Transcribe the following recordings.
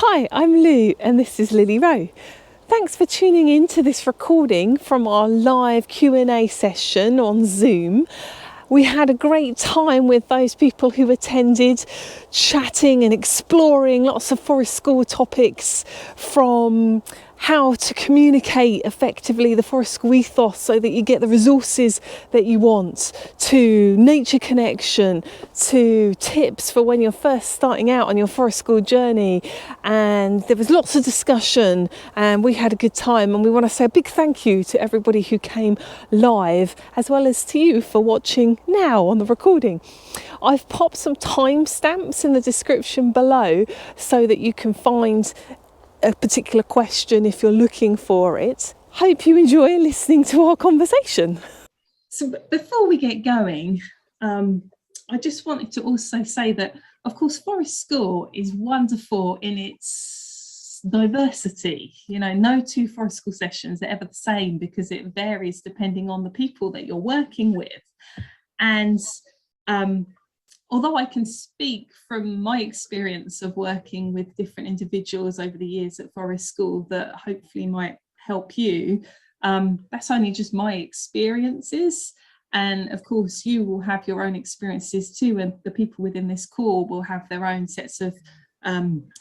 Hi, I'm Lou and this is Lily-Roe. Thanks for tuning in to this recording from our live Q&A session on Zoom. We had a great time with those people who attended, chatting and exploring lots of Forest School topics, from how to communicate effectively the Forest School ethos so that you get the resources that you want, to nature connection, to tips for when you're first starting out on your Forest School journey. And there was lots of discussion and we had a good time, and we want to say a big thank you to everybody who came live, as well as to you for watching now on the recording. I've popped some timestamps in the description below so that you can find a particular question if you're looking for it. Hope you enjoy listening to our conversation. So before we get going, I just wanted to also say that, of course, Forest School is wonderful in its diversity. You know, no two Forest School sessions are ever the same because it varies depending on the people that you're working with. And although I can speak from my experience of working with different individuals over the years at Forest School that hopefully might help you, that's only just my experiences. And of course, you will have your own experiences too, and the people within this call will have their own sets of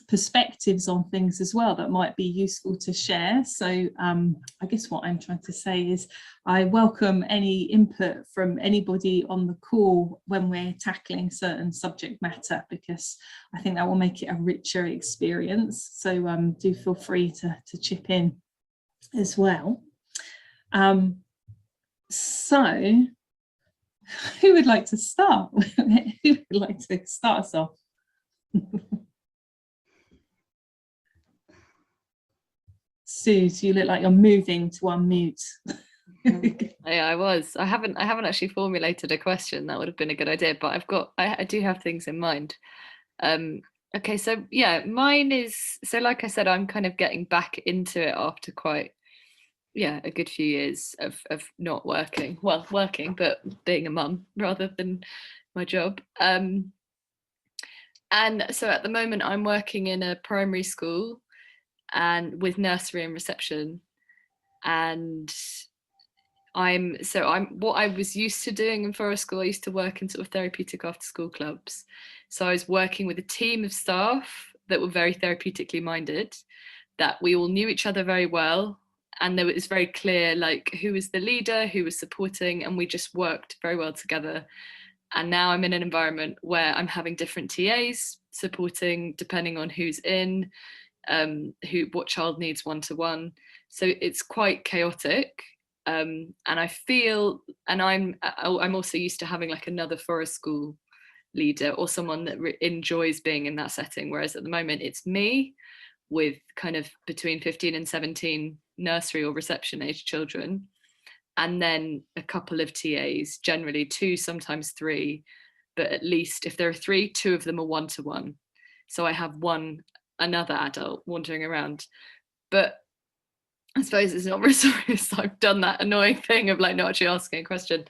perspectives on things as well that might be useful to share. So I guess what I'm trying to say is I welcome any input from anybody on the call when we're tackling certain subject matter, because I think that will make it a richer experience. So do feel free to chip in as well. So who would like to start? Who would like to start us off? Suze, you look like you're moving to unmute. Yeah, I was. I haven't actually formulated a question. That would have been a good idea, but I do have things in mind. Okay, so yeah, mine is, so like I said, I'm kind of getting back into it after quite a good few years of not working. Well, working, but being a mum rather than my job. And so at the moment I'm working in a primary school and with nursery and reception, and I'm what I was used to doing in Forest School. I used to work in sort of therapeutic after school clubs, so I was working with a team of staff that were very therapeutically minded, that we all knew each other very well, and there was very clear like who was the leader, who was supporting, and we just worked very well together. And now I'm in an environment where I'm having different TAs supporting depending on who's in, what child needs one-to-one. So it's quite chaotic, and I feel, and I'm also used to having like another Forest School leader or someone that enjoys being in that setting, whereas at the moment it's me with kind of between 15 and 17 nursery or reception age children, and then a couple of TAs, generally 2, sometimes 3, but at least if there are 3, 2 of them are one-to-one. So I have another adult wandering around. But I suppose it's not resource. I've done that annoying thing of like not actually asking a question.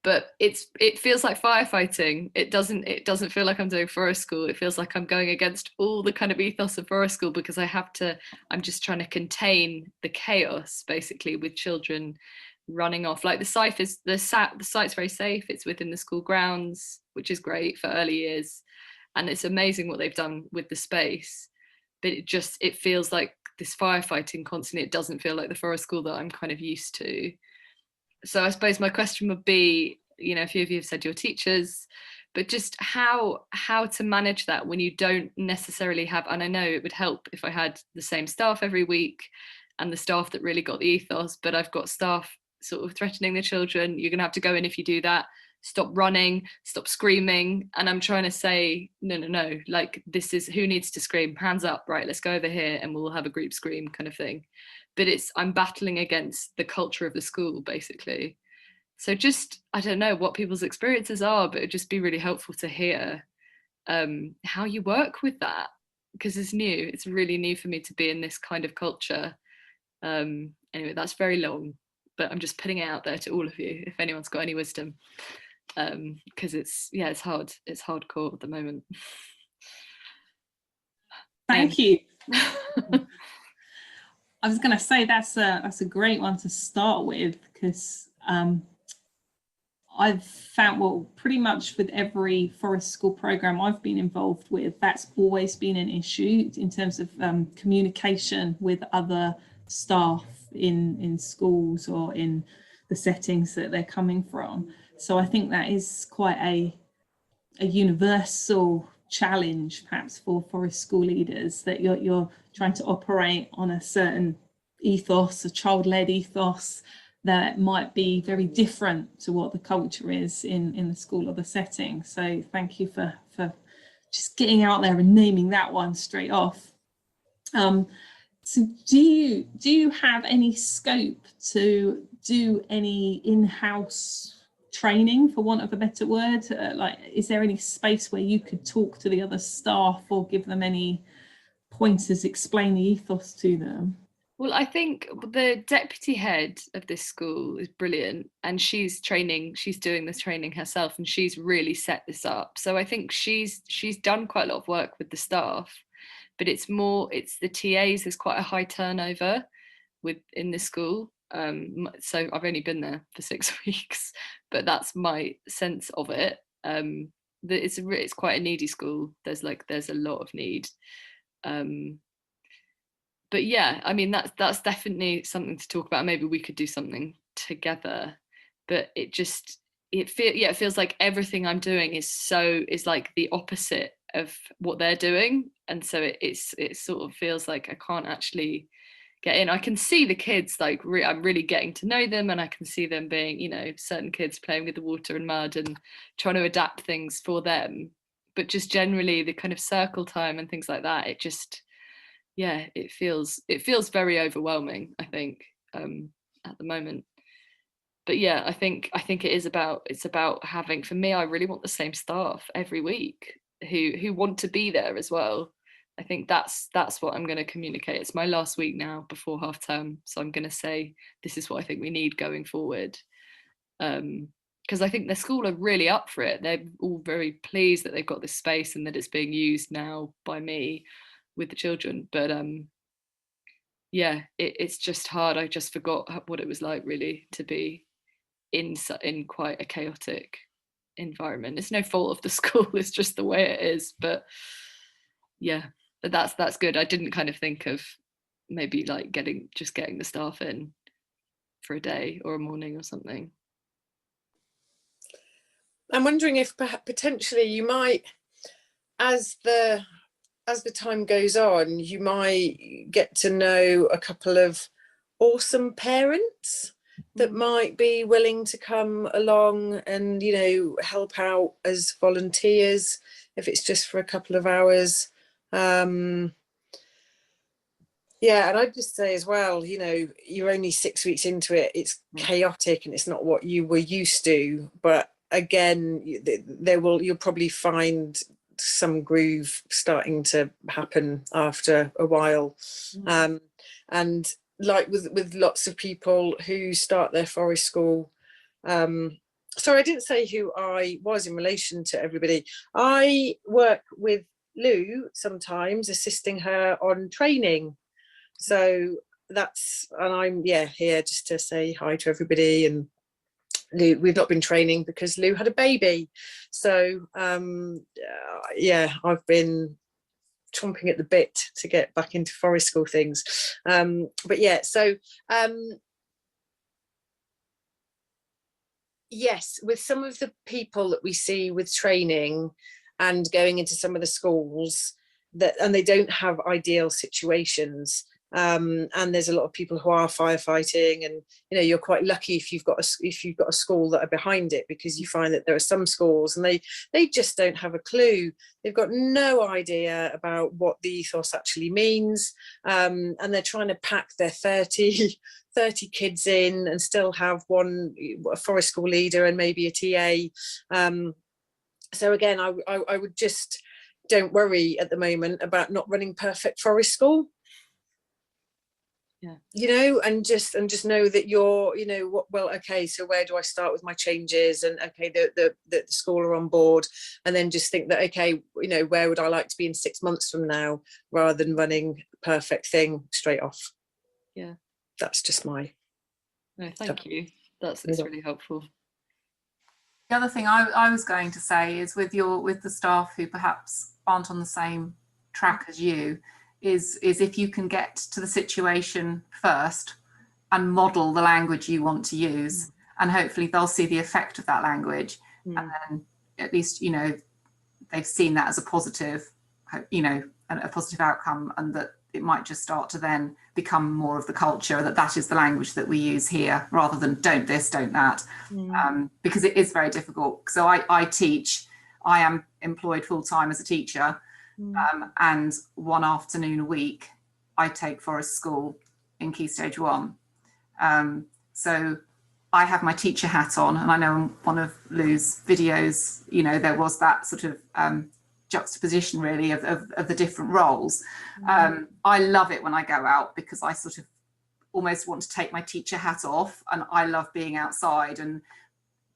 But it feels like firefighting. It doesn't feel like I'm doing Forest School. It feels like I'm going against all the kind of ethos of Forest School, because I'm just trying to contain the chaos basically with children running off. Like the site's very safe. It's within the school grounds, which is great for early years. And it's amazing what they've done with the space. But it feels like this firefighting constantly. It doesn't feel like the Forest School that I'm kind of used to. So I suppose my question would be, you know, a few of you have said you're teachers, but just how to manage that when you don't necessarily have, and I know it would help if I had the same staff every week and the staff that really got the ethos, but I've got staff sort of threatening the children. You're gonna have to go in if you do that. Stop running, stop screaming. And I'm trying to say, no, like this is, who needs to scream? Hands up, right, let's go over here and we'll have a group scream kind of thing. But I'm battling against the culture of the school basically. So just, I don't know what people's experiences are, but it'd just be really helpful to hear how you work with that, because it's new. It's really new for me to be in this kind of culture. Anyway, that's very long, but I'm just putting it out there to all of you if anyone's got any wisdom, because it's hard. It's hardcore at the moment. Thank you. I was going to say that's a great one to start with, because I've found, well, pretty much with every forest school program I've been involved with, that's always been an issue in terms of communication with other staff in schools or in the settings that they're coming from. So I think that is quite a universal challenge, perhaps, for forest school leaders, that you're trying to operate on a certain ethos, a child-led ethos that might be very different to what the culture is in the school or the setting. So thank you for just getting out there and naming that one straight off. So do you have any scope to do any in-house training, for want of a better word? Like, is there any space where you could talk to the other staff or give them any pointers, explain the ethos to them? Well, I think the deputy head of this school is brilliant, and she's doing this training herself, and she's really set this up. So I think she's done quite a lot of work with the staff, but it's the TAs. There's quite a high turnover in the school. So I've only been there for 6 weeks, but that's my sense of it. It's quite a needy school. There's a lot of need. But yeah, I mean, that's definitely something to talk about. Maybe we could do something together. But it feels like everything I'm doing is like the opposite of what they're doing, and so it sort of feels like I can't actually get in. I can see the kids, like I'm really getting to know them, and I can see them being, certain kids playing with the water and mud and trying to adapt things for them. But just generally the kind of circle time and things like that, it feels very overwhelming, I think, at the moment. But yeah, I think it's about having, for me, I really want the same staff every week who want to be there as well. I think that's what I'm going to communicate. It's my last week now before half term, so I'm going to say this is what I think we need going forward. Because I think the school are really up for it. They're all very pleased that they've got this space and that it's being used now by me with the children. But it's just hard. I just forgot what it was like, really, to be in quite a chaotic environment. It's no fault of the school, it's just the way it is. But yeah, that's good. I didn't kind of think of maybe like getting the staff in for a day or a morning or something. I'm wondering if perhaps potentially you might, as the time goes on, you might get to know a couple of awesome parents that might be willing to come along and, help out as volunteers, if it's just for a couple of hours. And I'd just say as well, you're only 6 weeks into it. It's chaotic and it's not what you were used to. But again, you'll probably find some groove starting to happen after a while. And like with lots of people who start their forest school, sorry, I didn't say who I was in relation to everybody. I work with Lou sometimes, assisting her on training. So and I'm here just to say hi to everybody. And Lou, we've not been training because Lou had a baby. So I've been chomping at the bit to get back into forest school things. Yes, with some of the people that we see with training and going into some of the schools, and they don't have ideal situations. And there's a lot of people who are firefighting, and you're quite lucky if you've got a school that are behind it, because you find that there are some schools and they just don't have a clue. They've got no idea about what the ethos actually means, and they're trying to pack their 30 kids in and still have a forest school leader and maybe a TA. So again, I would just don't worry at the moment about not running perfect forest school. you know, and just know that you're, you know, well, okay, so where do I start with my changes? And okay, the school are on board, and then just think that, okay, you know, where would I like to be in 6 months from now, rather than running the perfect thing straight off. Yeah, that's just my. No, thank you. That's really helpful. The other thing I was going to say is with the staff who perhaps aren't on the same track as you, is if you can get to the situation first and model the language you want to use, and hopefully they'll see the effect of that language, and then at least, you know, they've seen that as a positive, you know, a positive outcome, and that it might just start to then become more of the culture, that is the language that we use here, rather than don't this, don't that, because it is very difficult. So I teach, I am employed full-time as a teacher, and one afternoon a week I take Forest School in Key Stage 1. So I have my teacher hat on, and I know in one of Lou's videos, you know, there was that sort of juxtaposition really of the different roles. I love it when I go out, because I sort of almost want to take my teacher hat off, and I love being outside and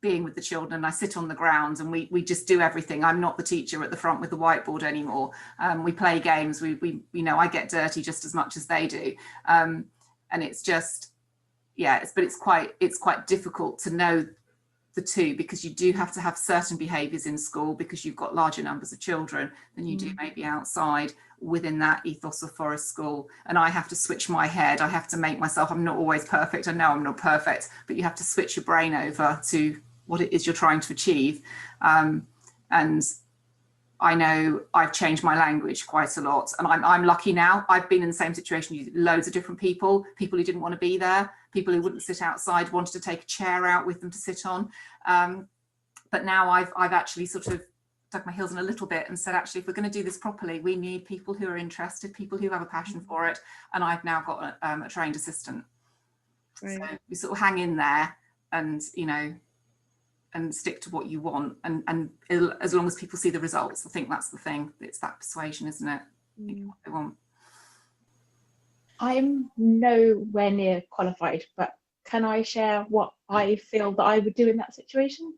being with the children. I sit on the ground and we just do everything. I'm not the teacher at the front with the whiteboard anymore. We play games, we you know, I get dirty just as much as they do, and it's just, yeah, it's quite difficult to know the two, because you do have to have certain behaviours in school, because you've got larger numbers of children than you do maybe outside within that ethos of Forest School. And I have to switch my head, I have to make myself, I'm not always perfect, I know I'm not perfect, but you have to switch your brain over to what it is you're trying to achieve. And I know I've changed my language quite a lot, and I'm lucky now. I've been in the same situation with loads of different people who didn't want to be there, people who wouldn't sit outside, wanted to take a chair out with them to sit on. But now I've actually sort of dug my heels in a little bit and said, actually, if we're going to do this properly, we need people who are interested, people who have a passion for it. And I've now got a trained assistant. Right. So we sort of hang in there, and, you know, and stick to what you want, and as long as people see the results. I think that's the thing. It's that persuasion, isn't it? What they want. I'm nowhere near qualified, but can I share what I feel that I would do in that situation?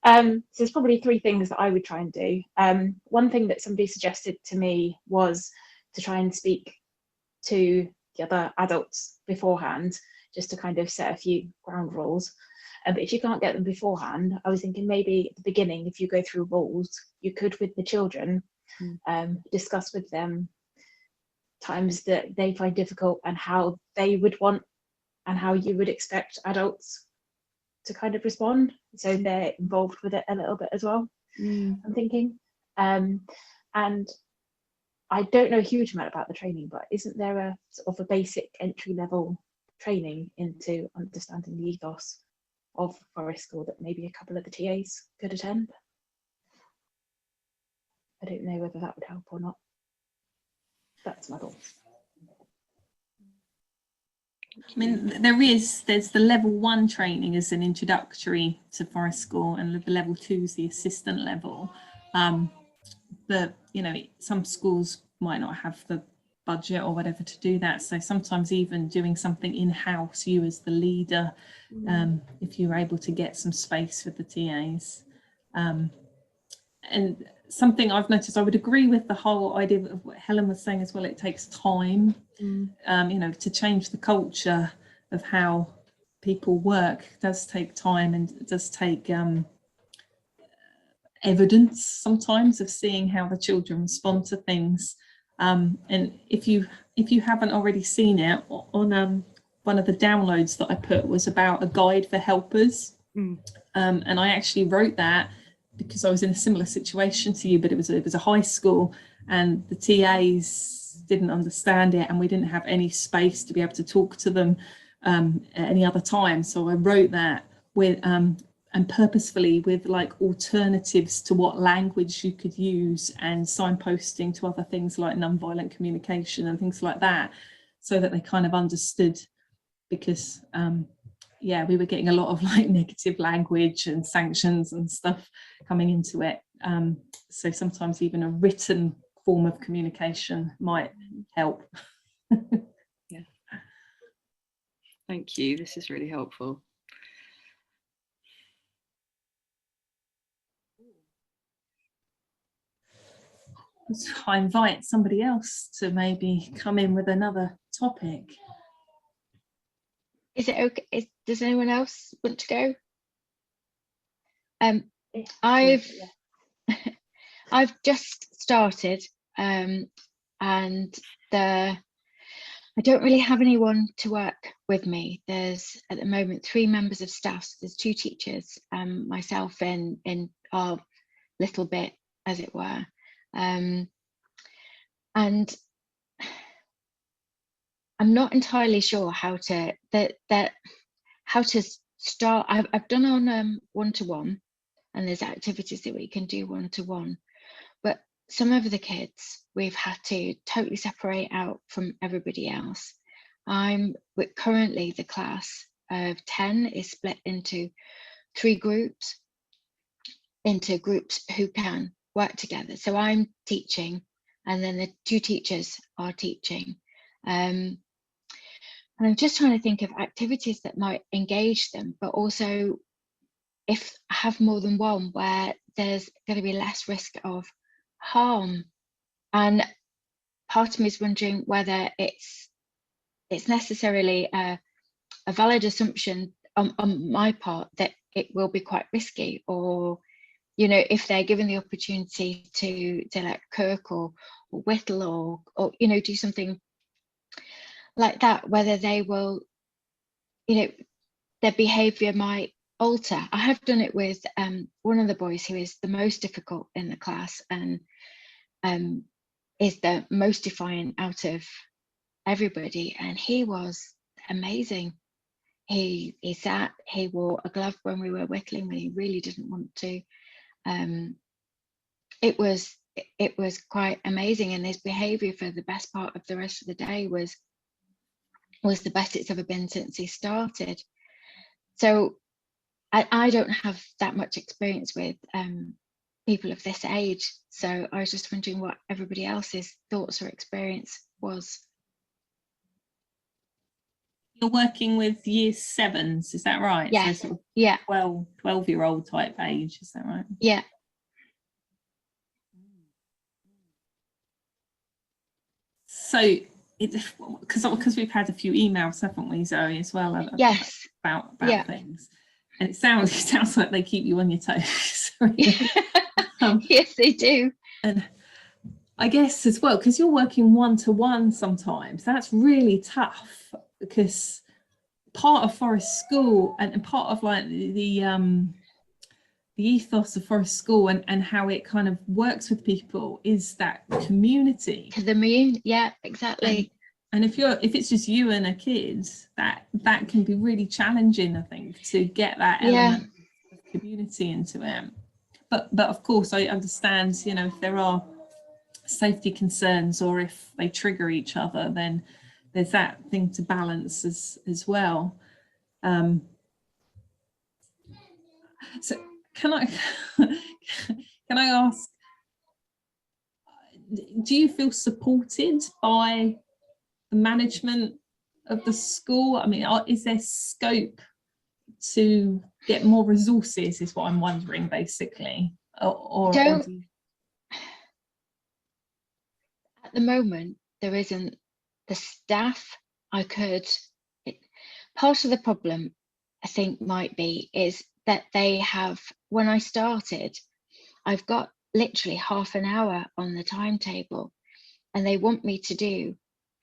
So there's probably 3 things that I would try and do. One thing that somebody suggested to me was to try and speak to the other adults beforehand, just to kind of set a few ground rules. But if you can't get them beforehand, I was thinking maybe at the beginning, if you go through rules, you could, with the children, discuss with them times that they find difficult and how they would want and how you would expect adults to kind of respond, so they're involved with it a little bit as well. I'm thinking, and I don't know a huge amount about the training, but isn't there a sort of a basic entry level training into understanding the ethos of Forest School that maybe a couple of the TAs could attend? I don't know whether that would help or not. That's my thoughts. I mean, there's the level 1 training as an introductory to Forest School, and the level 2 is the assistant level. But, you know, some schools might not have the budget or whatever to do that. So sometimes even doing something in-house, you as the leader, if you're able to get some space for the TAs. And something I've noticed, I would agree with the whole idea of what Helen was saying as well. It takes time, you know, to change the culture of how people work. It does take time, and it does take evidence sometimes of seeing how the children respond to things. And if you haven't already seen it, on one of the downloads that I put was about a guide for helpers. And I actually wrote that because I was in a similar situation to you, but it was a high school, and the TAs didn't understand it, and we didn't have any space to be able to talk to them at any other time. So I wrote that with and purposefully with like alternatives to what language you could use, and signposting to other things like nonviolent communication and things like that, so that they kind of understood, because yeah, we were getting a lot of like negative language and sanctions and stuff coming into it. So sometimes even a written form of communication might help. Thank you. This is really helpful. I invite somebody else to maybe come in with another topic. Is it okay? Does anyone else want to go? I've just started, and I don't really have anyone to work with me. There's at the moment 3 members of staff. So there's 2 teachers, myself in our little bit, as it were, and I'm not entirely sure how to start. I've done on one-to-one, and there's activities that we can do one-to-one, but some of the kids we've had to totally separate out from everybody else. Currently the class of 10 is split into 3 groups, who can work together. So I'm teaching, and then the 2 teachers are teaching. And I'm just trying to think of activities that might engage them, but also if I have more than one, where there's going to be less risk of harm. And part of me is wondering whether it's necessarily a valid assumption on my part that it will be quite risky, or if they're given the opportunity to like Kirk or whittle or do something like that, whether they will, their behavior might alter. I have done it with one of the boys who is the most difficult in the class, and is the most defiant out of everybody, and he was amazing. He sat, he wore a glove when we were whittling when he really didn't want to. It was quite amazing, and his behavior for the best part of the rest of the day was the best it's ever been since he started. So I don't have that much experience with people of this age, so I was just wondering what everybody else's thoughts or experience was. You're working with year 7s, is that right? Yes. So sort of Yeah. 12-year-old type age, is that right? Yeah. So because we've had a few emails, haven't we, Zoe, as well, Yes. about Yeah. things, and it sounds like they keep you on your toes. Yes, they do. And I guess as well, because you're working one-to-one sometimes, that's really tough, because part of Forest School and part of like the ethos of Forest School and how it kind of works with people is that community. To the moon, yeah, exactly. And if it's just you and a kid, that can be really challenging, I think, to get that element of community into it. But of course, I understand, if there are safety concerns or if they trigger each other, then there's that thing to balance as well. So can I ask, do you feel supported by the management of the school? I mean, is there scope to get more resources, is what I'm wondering, basically, or at the moment there isn't the staff. Part of the problem I think might be is that they have, when I started, I've got literally half an hour on the timetable, and they want me to do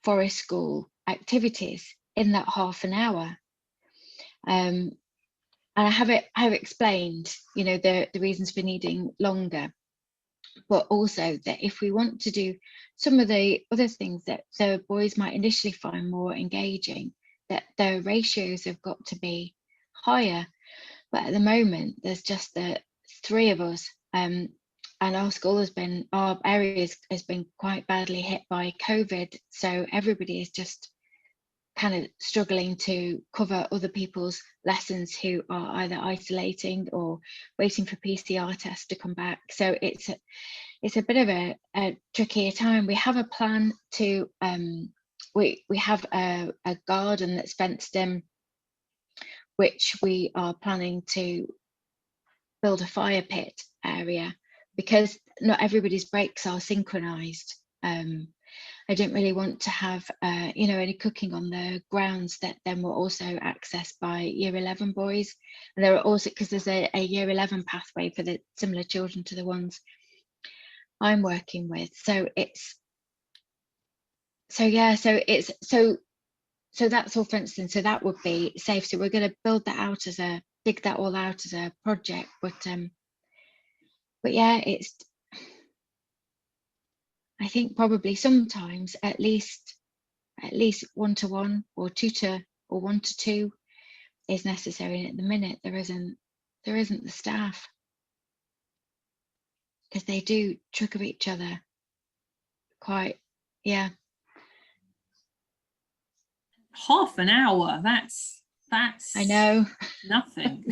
Forest School activities in that half an hour. And I have explained, the reasons for needing longer, but also that if we want to do some of the other things that the boys might initially find more engaging, that the ratios have got to be higher. But at the moment, there's just the 3 of us, and our area has been quite badly hit by COVID. So everybody is just kind of struggling to cover other people's lessons who are either isolating or waiting for PCR tests to come back. So it's a bit of a trickier time. We have a plan to we have a garden that's fenced in which we are planning to build a fire pit area, because not everybody's breaks are synchronized. I didn't really want to have any cooking on the grounds that then were also accessed by year 11 boys. And there are also, because there's a year 11 pathway for the similar children to the ones I'm working with. So that's all, for instance. So that would be safe. So we're going to build that out dig that all out as a project. But yeah, I think probably sometimes at least 1-to-1 or 2 or 1-to-2 is necessary. And at the minute there isn't the staff, because they do trigger each other quite. Yeah. Half an hour, that's I know. nothing.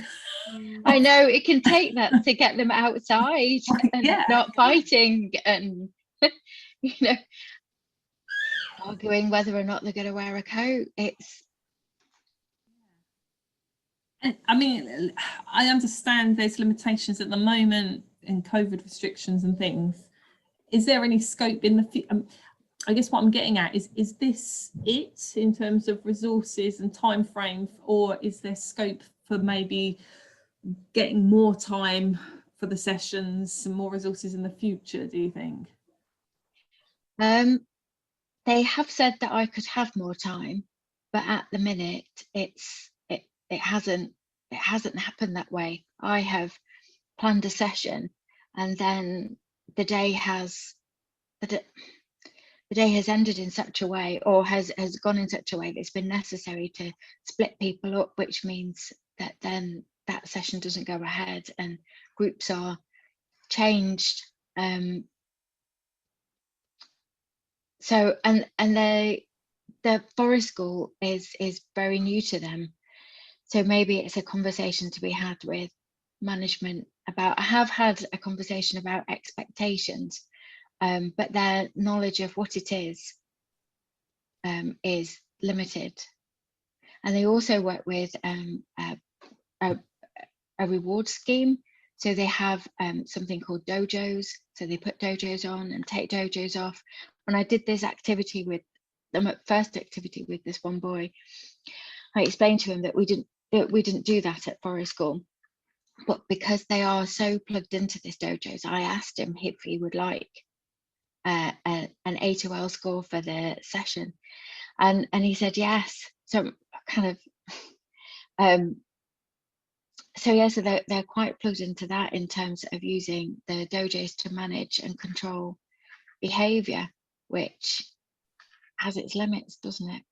I know, it can take that to get them outside and Yeah. not fighting and arguing whether or not they're going to wear a coat. I mean, I understand there's limitations at the moment in COVID restrictions and things. Is there any scope in the I guess what I'm getting at is this it in terms of resources and time frame, or is there scope for maybe getting more time for the sessions, some more resources in the future, do you think? They have said that I could have more time, but at the minute it hasn't happened that way. I have planned a session, and then the day has ended in such a way, or has gone in such a way that it's been necessary to split people up, which means that then that session doesn't go ahead and groups are changed. So and the forest school is very new to them, so maybe it's a conversation to be had with management about. I have had a conversation about expectations, but their knowledge of what it is limited. And they also work with a reward scheme. So they have something called dojos. So they put dojos on and take dojos off. When I did this activity with them, first activity with this one boy, I explained to him that we didn't do that at forest school. But because they are so plugged into this dojos, I asked him if he would like an A2L score for the session, and he said yes. So kind of so they're quite plugged into that in terms of using the dojos to manage and control behavior, which has its limits, doesn't it?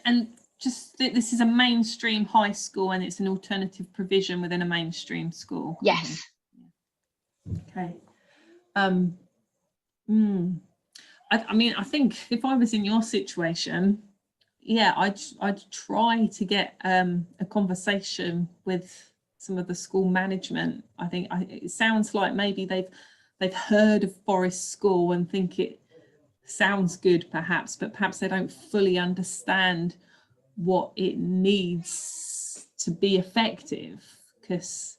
And just this is a mainstream high school, and it's an alternative provision within a mainstream school. Yes. Okay. I mean, I think if I was in your situation, yeah, I'd try to get a conversation with some of the school management. I think it sounds like maybe they've heard of Forest School and think it sounds good, perhaps, but perhaps they don't fully understand what it needs to be effective. Because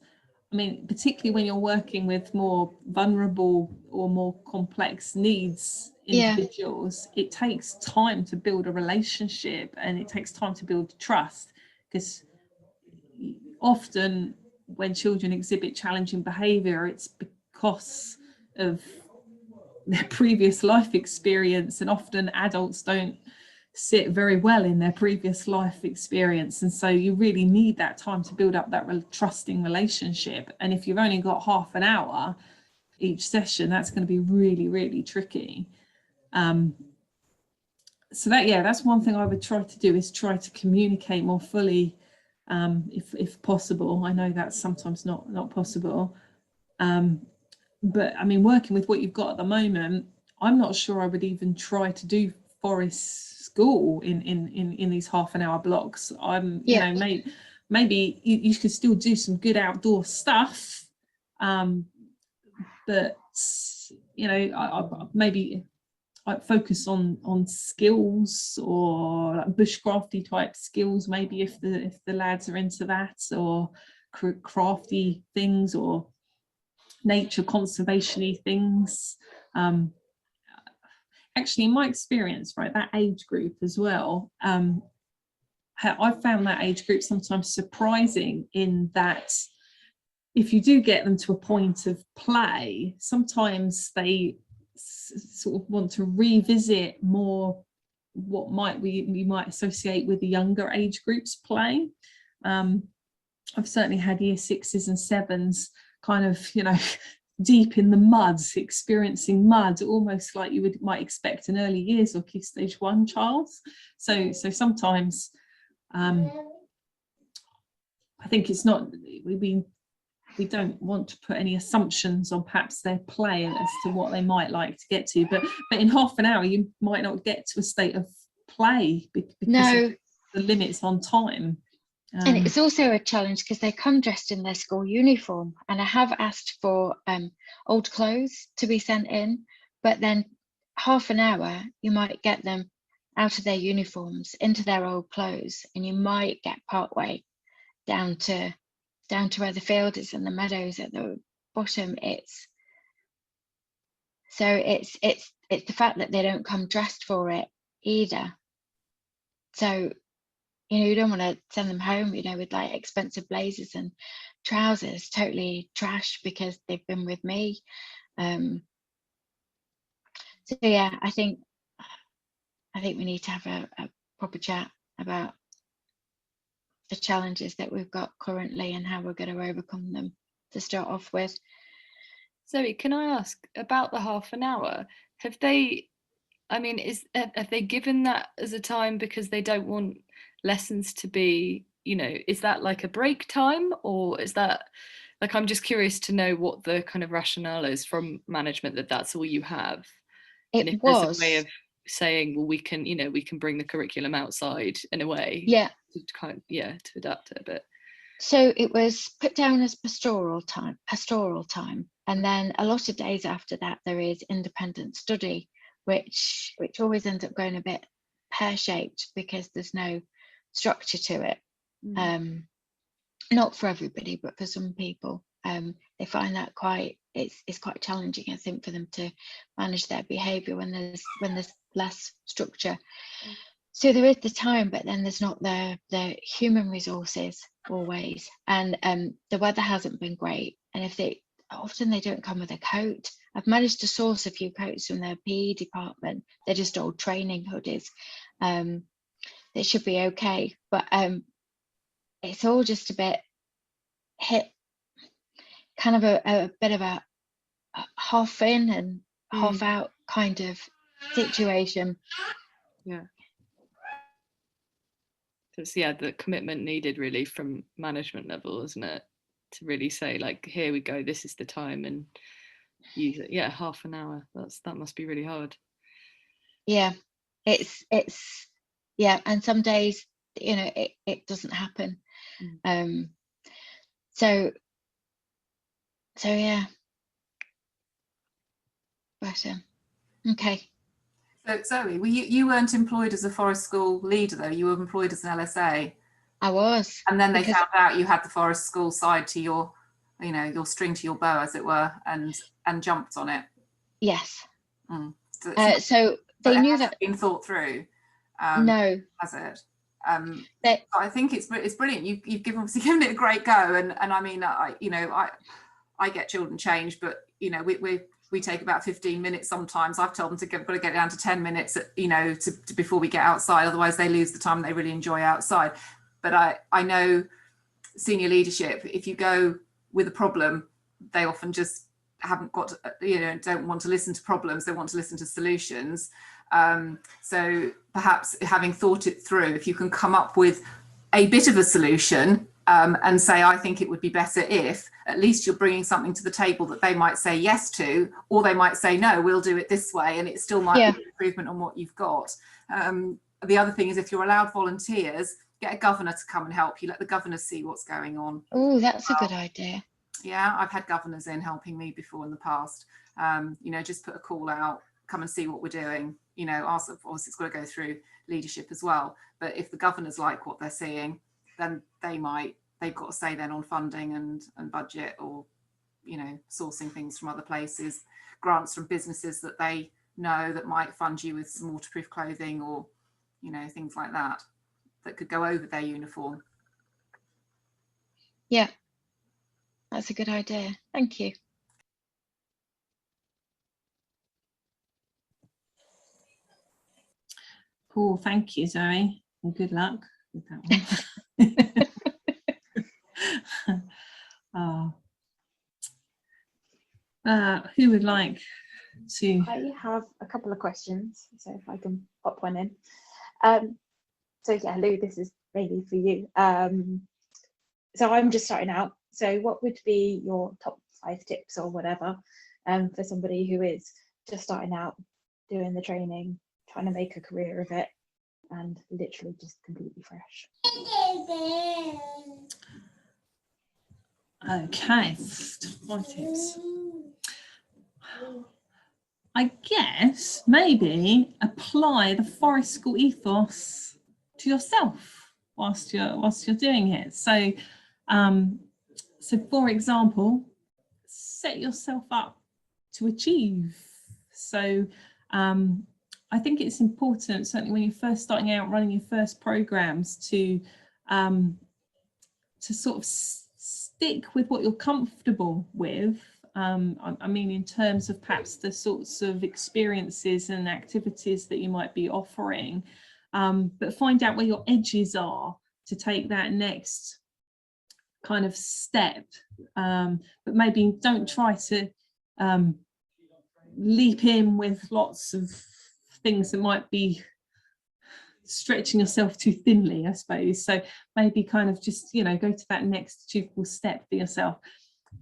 I mean, particularly when you're working with more vulnerable or more complex needs individuals, it takes time to build a relationship, and it takes time to build trust, because often when children exhibit challenging behavior, it's because of their previous life experience, and often adults don't sit very well in their previous life experience, and so you really need that time to build up that trusting relationship. And if you've only got half an hour each session, that's going to be really, really tricky. So that's one thing I would try to do, is try to communicate more fully, if possible. I know that's sometimes not possible, but I mean, working with what you've got at the moment, I'm not sure I would even try to do Forest School in these half an hour blocks. Maybe you could still do some good outdoor stuff, but maybe focus on skills, or like bushcrafty type skills, maybe if the lads are into that, or crafty things, or nature conservation-y things. Actually, in my experience, right, that age group as well, I found that age group sometimes surprising in that if you do get them to a point of play, sometimes they sort of want to revisit more what we might associate with the younger age groups play. I've certainly had year 6s and 7s kind of, deep in the mud, experiencing mud, almost like you might expect in early years or key stage 1 child. So sometimes I think it's not, we don't want to put any assumptions on perhaps their play as to what they might like to get to, but in half an hour you might not get to a state of play because of the limits on time. And it's also a challenge because they come dressed in their school uniform, and I have asked for old clothes to be sent in, but then half an hour you might get them out of their uniforms into their old clothes, and you might get partway down to where the field is and the meadows at the bottom. It's the fact that they don't come dressed for it either. So you don't want to send them home, with like expensive blazers and trousers, totally trash because they've been with me. So yeah, I think we need to have a proper chat about the challenges that we've got currently and how we're going to overcome them to start off with. Zoe, can I ask about the half an hour? Have they given that as a time because they don't want lessons to be, is that like a break time, or is that like, I'm just curious to know what the kind of rationale is from management that that's all you have. And if there's a way of saying, well, we can bring the curriculum outside in a way, to adapt it a bit. So it was put down as pastoral time, and then a lot of days after that there is independent study, which always ends up going a bit pear-shaped because there's no structure to it. Not for everybody, but for some people, they find that it's quite challenging, I think, for them to manage their behaviour when there's less structure. So there is the time, but then there's not the human resources always, and the weather hasn't been great, and often they don't come with a coat. I've managed to source a few coats from their PE department. They're just old training hoodies. They should be okay, but it's all just a bit hit, kind of a bit of a half in and half out kind of situation. Yeah. It's the commitment needed really from management level, isn't it? To really say, like, here we go, this is the time, and use it. Yeah, half an hour. That must be really hard. Yeah, it's and some days it doesn't happen. So yeah, but okay. So Zoe, you weren't employed as a forest school leader though, you were employed as an LSA. I was. And then they found out you had the forest school side to your string to your bow, as it were, and jumped on it. Yes. So they knew that been thought through. No. Has it? I think it's brilliant. You've obviously given it a great go, and I mean, I get children change, but we take about 15 minutes sometimes. I've told them got to get down to 10 minutes, to before we get outside. Otherwise, they lose the time they really enjoy outside. But I know senior leadership, if you go with a problem, they often just haven't got, don't want to listen to problems. They want to listen to solutions. So perhaps having thought it through, if you can come up with a bit of a solution, and say, I think it would be better if, at least you're bringing something to the table that they might say yes to, or they might say, no, we'll do it this way, and it still might be an improvement on what you've got. The other thing is, if you're allowed volunteers, get a governor to come and help you. Let the governor see what's going on. Oh, that's a good idea. Yeah, I've had governors in helping me before in the past. Just put a call out, come and see what we're doing. You know, obviously it's got to go through leadership as well. But if the governors like what they're seeing, then they've got to say then on funding and budget, or, you know, sourcing things from other places, grants from businesses that they know that might fund you with some waterproof clothing, or, you know, things like that could go over their uniform. Yeah, that's a good idea. Thank you. Cool, thank you, Zoe, and good luck with that one. Who would like to? I have a couple of questions, so if I can pop one in. So yeah, Lou, this is really for you. So I'm just starting out. So what would be your top 5 tips or whatever for somebody who is just starting out doing the training, trying to make a career of it, and literally just completely fresh? Okay, 5 tips. I guess maybe apply the Forest School ethos to yourself whilst you're doing it. So for example, set yourself up to achieve. So I think it's important, certainly when you're first starting out running your first programs, to sort of stick with what you're comfortable with. I mean, in terms of perhaps the sorts of experiences and activities that you might be offering, but find out where your edges are to take that next kind of step. But maybe don't try to leap in with lots of things that might be stretching yourself too thinly, I suppose. So maybe kind of just, you know, go to that next achievable step for yourself.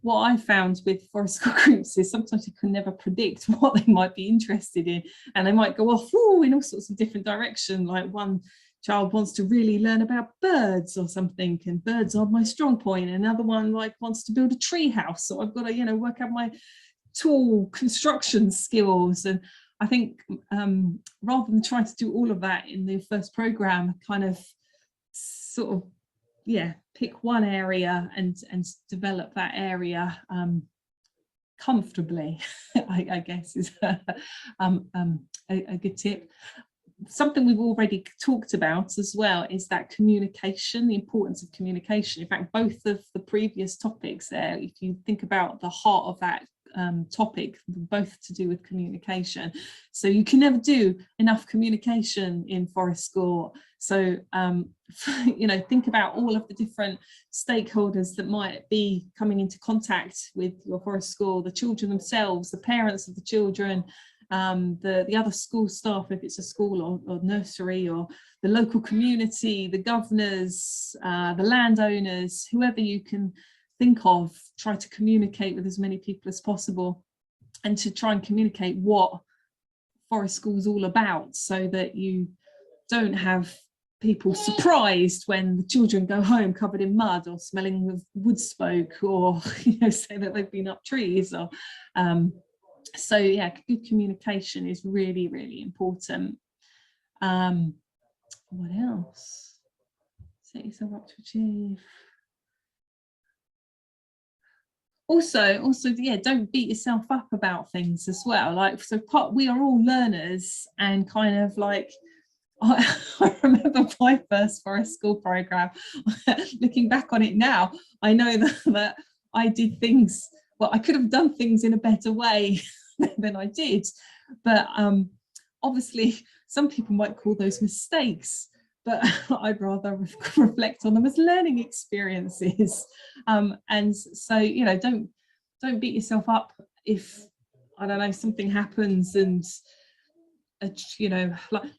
What I found with Forest School groups is sometimes you can never predict what they might be interested in, and they might go off in all sorts of different directions. Like one child wants to really learn about birds or something, and birds are my strong point. Another one like wants to build a tree house, so I've got to, you know, work out my tool construction skills. And I think rather than trying to do all of that in the first program, kind of sort of, yeah, pick one area and develop that area comfortably, I guess is a good tip. Something we've already talked about as well is that communication, the importance of communication. In fact, both of the previous topics there, if you think about the heart of that topic, both to do with communication. So you can never do enough communication in Forest School. So you know, think about all of the different stakeholders that might be coming into contact with your Forest School: the children themselves, the parents of the children, the other school staff if it's a school or nursery, or the local community, the governors, the landowners, whoever you can think of. Try to communicate with as many people as possible, and to try and communicate what Forest School is all about, so that you don't have people surprised when the children go home covered in mud or smelling of wood smoke, or, you know, say that they've been up trees. Or so yeah, good communication is really, really important. What else? Set yourself up to achieve. Also, yeah, don't beat yourself up about things as well. Like, so we are all learners, and kind of like, I remember my first Forest School program. Looking back on it now, I know that I did things, well, I could have done things in a better way than I did, but obviously some people might call those mistakes, but I'd rather reflect on them as learning experiences. And so, you know, don't beat yourself up if, I don't know, something happens. And you know,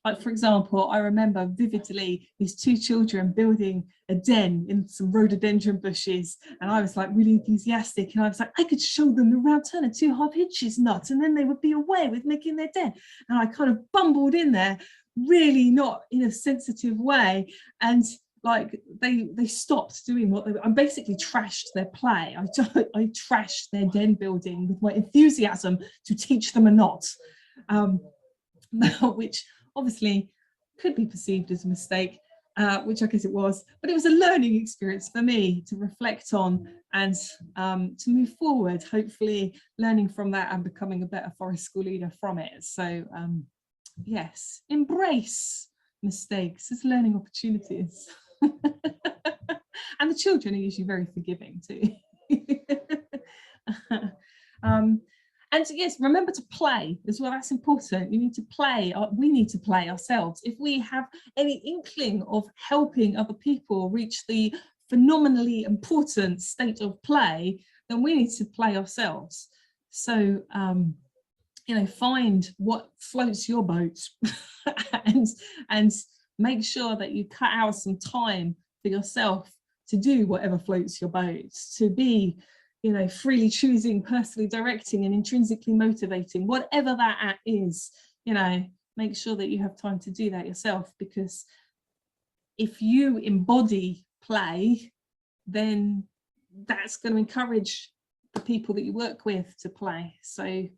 like for example, I remember vividly these 2 children building a den in some rhododendron bushes, and I was like really enthusiastic, and I was like, I could show them the round turn and 2 half hitches nut, and then they would be away with making their den. And I kind of bumbled in there, really not in a sensitive way, and like they stopped doing what they were. I basically trashed their play. I trashed their den building with my enthusiasm to teach them a knot. which obviously could be perceived as a mistake, which I guess it was, but it was a learning experience for me to reflect on and to move forward, hopefully learning from that and becoming a better forest school leader from it. So yes, embrace mistakes as learning opportunities. And the children are usually very forgiving too. And yes, remember to play as well. That's important. You need to play. We need to play ourselves. If we have any inkling of helping other people reach the phenomenally important state of play, then we need to play ourselves. So, you know, find what floats your boat and make sure that you cut out some time for yourself to do whatever floats your boat, to be, you know, freely choosing, personally directing and intrinsically motivating, whatever that is, you know, make sure that you have time to do that yourself, because if you embody play, then that's going to encourage the people that you work with to play. So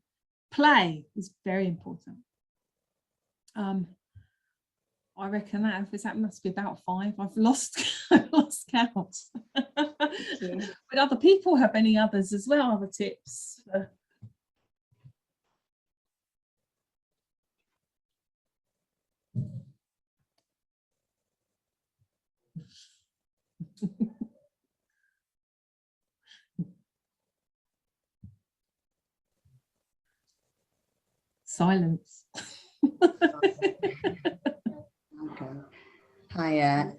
play is very important. I reckon that must be about 5. I've lost count. But other people have any others as well, other tips? Silence. Okay. Hi.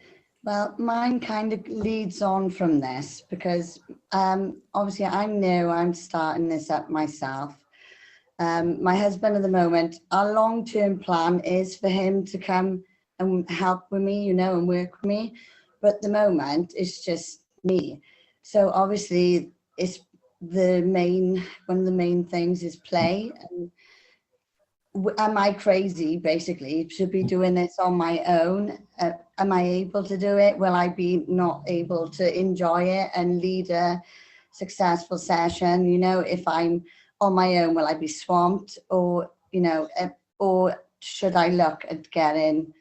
Well, mine kind of leads on from this because obviously I'm new. I'm starting this up myself. My husband at the moment, our long-term plan is for him to come and help with me, you know, and work with me. But at the moment, it's just me. So obviously, it's one of the main things is play. And am I crazy, basically, to be doing this on my own? Am I able to do it? Will I be not able to enjoy it and lead a successful session? You know, if I'm on my own, will I be swamped? Or, you know, or should I look at getting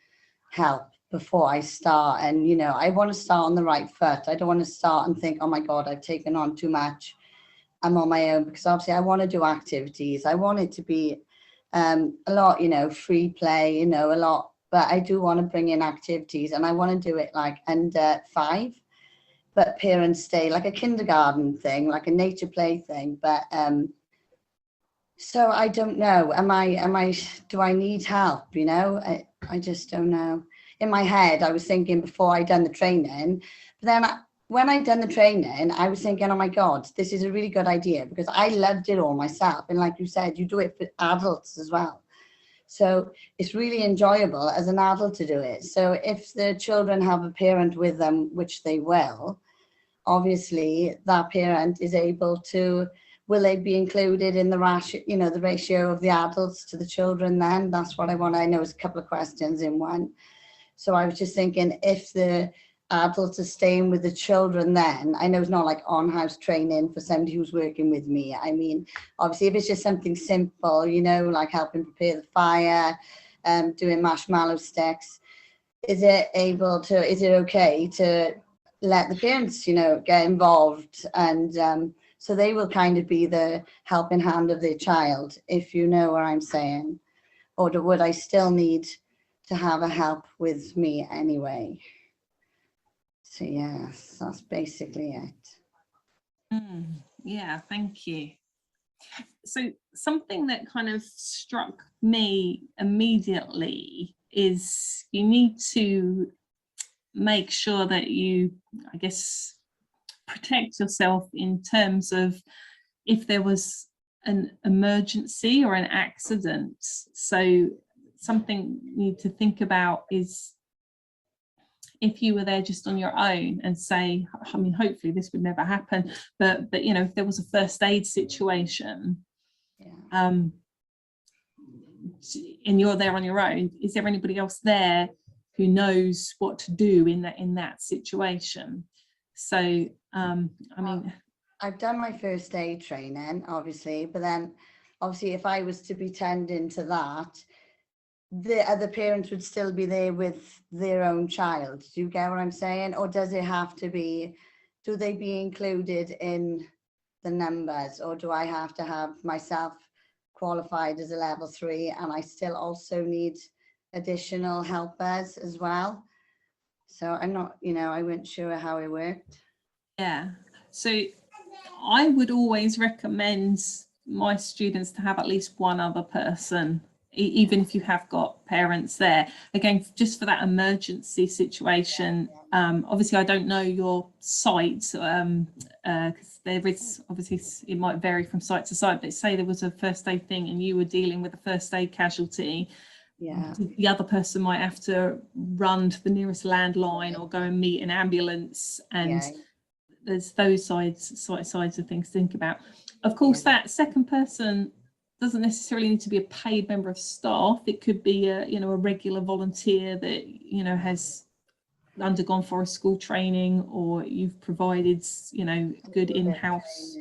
help before I start? And, you know, I want to start on the right foot. I don't want to start and think, oh my God, I've taken on too much. I'm on my own, because obviously I want to do activities. I want it to be a lot, you know, free play, you know, a lot, but I do want to bring in activities, and I want to do it like under 5, but parents stay, like a kindergarten thing, like a nature play thing. But so I don't know, do I need help? You know, I just don't know. In my head, I was thinking before I'd done the training, but then when I'd done the training, I was thinking, oh my God, this is a really good idea, because I loved it all myself. And like you said, you do it for adults as well. So it's really enjoyable as an adult to do it. So if the children have a parent with them, which they will, obviously that parent is able to, will they be included in the ratio, you know, the ratio of the adults to the children then? That's what I want. I know it's a couple of questions in one. So I was just thinking, if the adults are staying with the children, then I know it's not like on-house training for somebody who's working with me. I mean, obviously if it's just something simple, you know, like helping prepare the fire, doing marshmallow sticks, is it okay to let the parents, you know, get involved? And so they will kind of be the helping hand of their child, if you know what I'm saying. Or would I still need to have a help with me anyway? So yes, that's basically it. Yeah, thank you. So something that kind of struck me immediately is you need to make sure that you, I guess, protect yourself in terms of if there was an emergency or an accident. So something you need to think about is, if you were there just on your own and say, I mean, hopefully this would never happen, but you know, if there was a first aid situation, and you're there on your own, is there anybody else there who knows what to do in that situation? So I mean, I've done my first aid training, obviously, but then obviously if I was to be tending to that, the other parents would still be there with their own child. Do you get what I'm saying? Or does it have to be, do they be included in the numbers, or do I have to have myself qualified as a level 3 and I still also need additional helpers as well? So I'm not, I wasn't sure how it worked. Yeah, so I would always recommend my students to have at least one other person, even if you have got parents there, again, just for that emergency situation. Obviously I don't know your site, because there is, obviously it might vary from site to site, but say there was a first aid thing and you were dealing with a first aid casualty, the other person might have to run to the nearest landline or go and meet an ambulance, and there's those sides of things to think about. Of course, that second person doesn't necessarily need to be a paid member of staff. It could be a regular volunteer that has undergone forest school training, or you've provided good in-house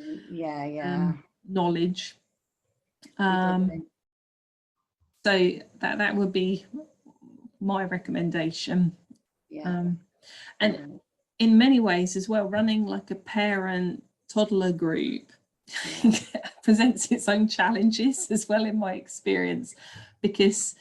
knowledge. So that would be my recommendation. And in many ways as well, running like a parent toddler group presents its own challenges as well, in my experience, because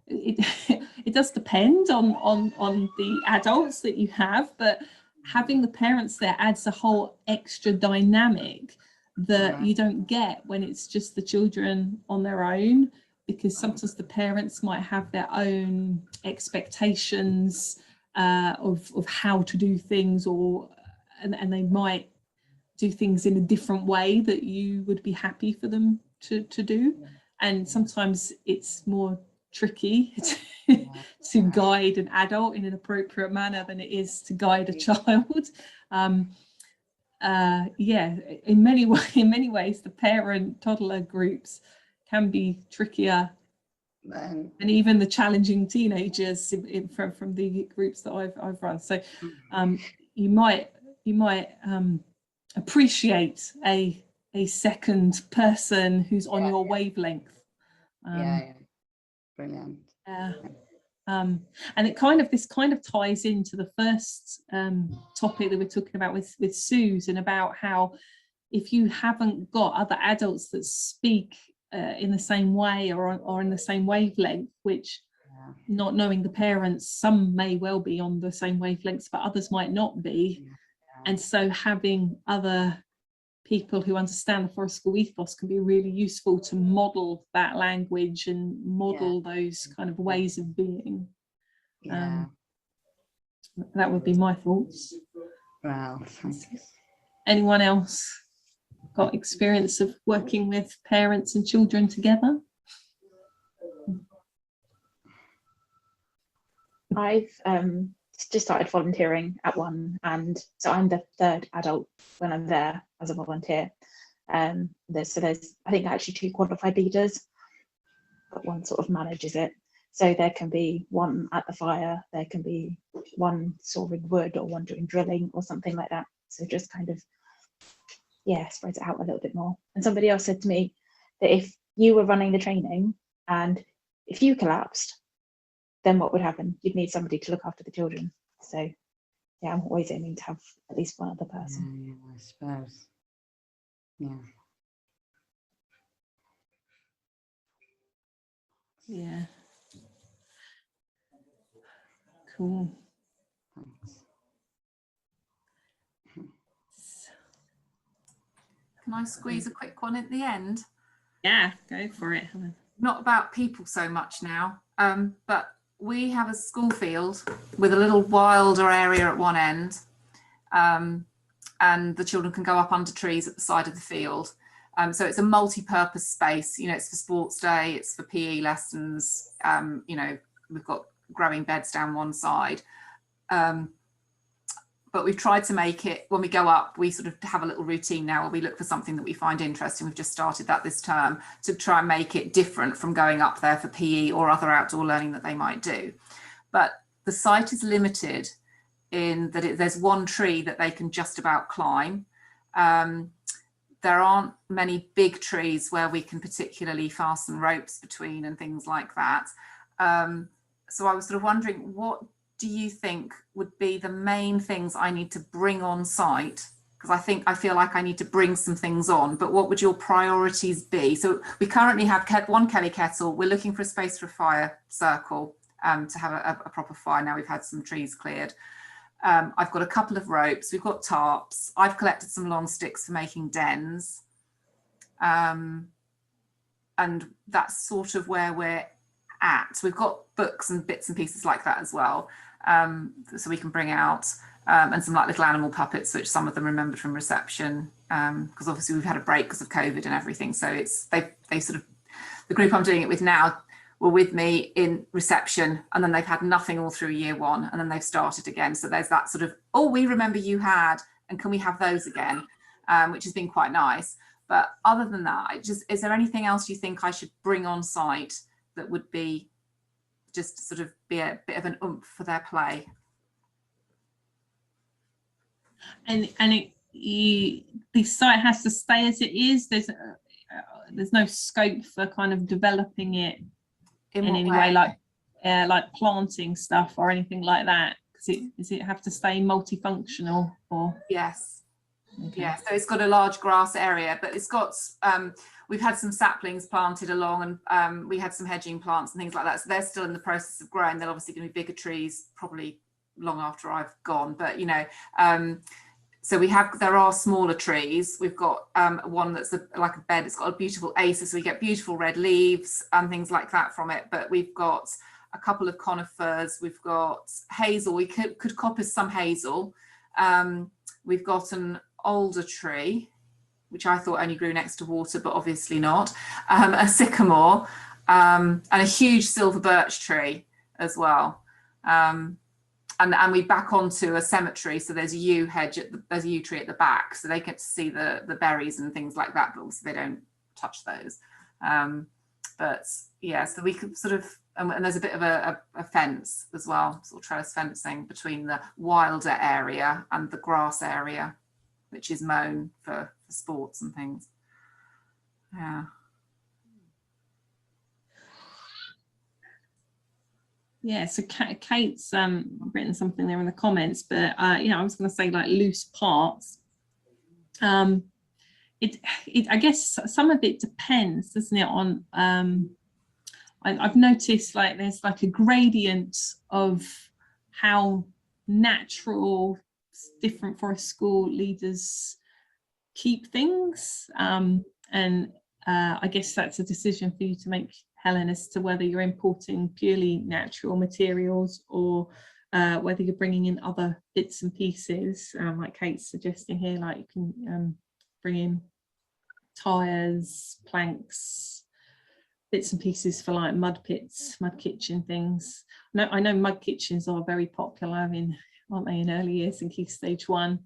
it does depend on the adults that you have, but having the parents there adds a whole extra dynamic that you don't get when it's just the children on their own, because sometimes the parents might have their own expectations of how to do things, and they might do things in a different way that you would be happy for them to do. And sometimes it's more tricky to guide an adult in an appropriate manner than it is to guide a child. In many ways the parent toddler groups can be trickier than even the challenging teenagers from the groups that I've run. So you might appreciate a second person who's on your wavelength. Brilliant. And this kind of ties into the first topic that we're talking about with Susan, about how if you haven't got other adults that speak in the same way or in the same wavelength, which not knowing the parents, some may well be on the same wavelengths, but others might not be. And so having other people who understand the forest school ethos can be really useful to model that language and model those kind of ways of being. That would be my thoughts. Wow, thank you. Anyone else got experience of working with parents and children together? I've just started volunteering at one, and so I'm the third adult when I'm there as a volunteer. There's I think actually 2 qualified leaders, but one sort of manages it. So there can be one at the fire, there can be one sawing wood, or one doing drilling or something like that. So just kind of spreads it out a little bit more. And somebody else said to me that if you were running the training and if you collapsed, then what would happen? You'd need somebody to look after the children. So I'm always aiming to have at least one other person. I suppose. Cool. Thanks. Can I squeeze a quick one at the end? Yeah, go for it, Helen. Not about people so much now, but we have a school field with a little wilder area at one end, and the children can go up under trees at the side of the field. So it's a multi-purpose space. It's for sports day, it's for PE lessons. We've got growing beds down one side. But we've tried to make it, when we go up, we sort of have a little routine now where we look for something that we find interesting. We've just started that this term to try and make it different from going up there for PE or other outdoor learning that they might do. But the site is limited in that there's one tree that they can just about climb. there aren't many big trees where we can particularly fasten ropes between and things like that. So I was sort of wondering, what do you think would be the main things I need to bring on site? Because I feel like I need to bring some things on, but what would your priorities be? So we currently have one Kelly kettle. We're looking for a space for a fire circle to have a proper fire. Now we've had some trees cleared. I've got a couple of ropes. We've got tarps. I've collected some long sticks for making dens. And that's sort of where we're at. We've got books and bits and pieces like that as well. So we can bring out, and some like little animal puppets, which some of them remembered from reception, because obviously we've had a break because of COVID and everything. So it's they sort of, the group I'm doing it with now were with me in reception, and then they've had nothing all through year one, and then they've started again. So there's that sort of, oh, we remember you had, and can we have those again, which has been quite nice. But other than that, is there anything else you think I should bring on site that would be just sort of be a bit of an oomph for their play? And the site has to stay as it is. There's no scope for kind of developing it in any way, like planting stuff or anything like that. Does it have to stay multifunctional? Or yes, okay. Yeah. So it's got a large grass area, but it's got we've had some saplings planted along, and we had some hedging plants and things like that. So they're still in the process of growing. They're obviously going to be bigger trees probably long after I've gone, but you know. So there are smaller trees. We've got one that's like a bed. It's got a beautiful acer, so we get beautiful red leaves and things like that from it. But we've got a couple of conifers. We've got hazel. We could coppice some hazel. We've got an alder tree, which I thought only grew next to water, but obviously not. A sycamore, and a huge silver birch tree as well. And we back onto a cemetery, so there's a yew hedge, there's a yew tree at the back, so they get to see the berries and things like that, but also they don't touch those. But yeah, so we could sort of, and there's a bit of a fence as well, sort of trellis fencing between the wilder area and the grass area, which is mown for sports and things. Yeah. Yeah, so Kate's written something there in the comments, but yeah, I was going to say like loose parts. I guess some of it depends, doesn't it, on I've noticed like there's like a gradient of how natural different forest school leaders keep things, and I guess that's a decision for you to make, Helen, as to whether you're importing purely natural materials or whether you're bringing in other bits and pieces, like Kate's suggesting here, like you can bring in tyres, planks, bits and pieces for like mud pits, mud kitchen things. I know mud kitchens are very popular, aren't they, in early years in Key Stage 1.